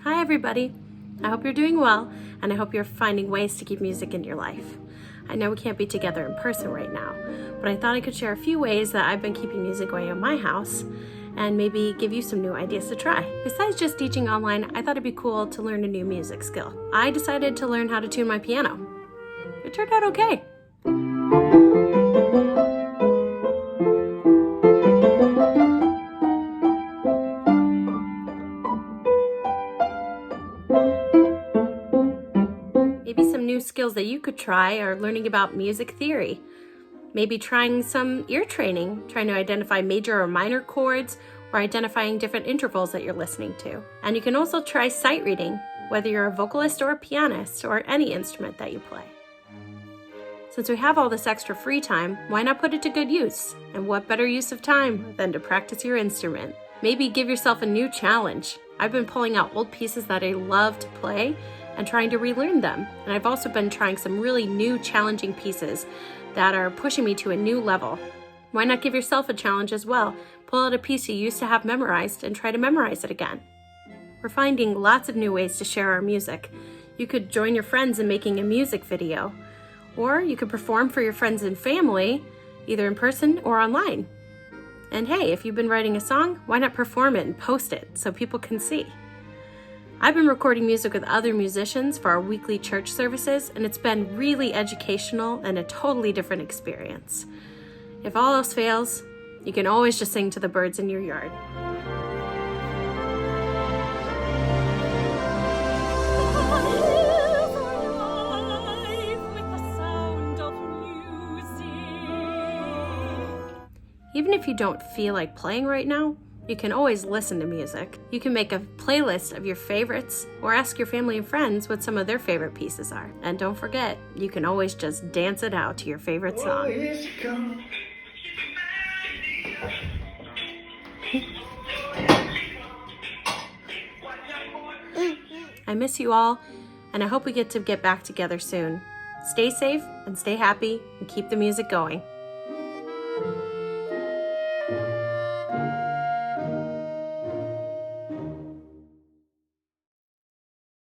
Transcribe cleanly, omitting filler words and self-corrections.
Hi everybody. I hope you're doing well, and I hope you're finding ways to keep music in your life. I know we can't be together in person right now, but I thought I could share a few ways that I've been keeping music going in my house and maybe give you some new ideas to try. Besides just teaching online, I thought it'd be cool to learn a new music skill. I decided to learn how to tune my piano. It turned out okay. Maybe some new skills that you could try are learning about music theory. Maybe trying some ear training, trying to identify major or minor chords, or identifying different intervals that you're listening to. And you can also try sight reading, whether you're a vocalist or a pianist or any instrument that you play. Since we have all this extra free time, why not put it to good use? And what better use of time than to practice your instrument? Maybe give yourself a new challenge. I've been pulling out old pieces that I love to play and trying to relearn them. And I've also been trying some really new challenging pieces that are pushing me to a new level. Why not give yourself a challenge as well? Pull out a piece you used to have memorized and try to memorize it again. We're finding lots of new ways to share our music. You could join your friends in making a music video, or you could perform for your friends and family, either in person or online. And hey, if you've been writing a song, why not perform it and post it so people can see? I've been recording music with other musicians for our weekly church services, and it's been really educational and a totally different experience. If all else fails, you can always just sing to the birds in your yard. Even if you don't feel like playing right now, you can always listen to music. You can make a playlist of your favorites or ask your family and friends what some of their favorite pieces are. And don't forget, you can always just dance it out to your favorite song. I miss you all, and I hope we get back together soon. Stay safe and stay happy and keep the music going.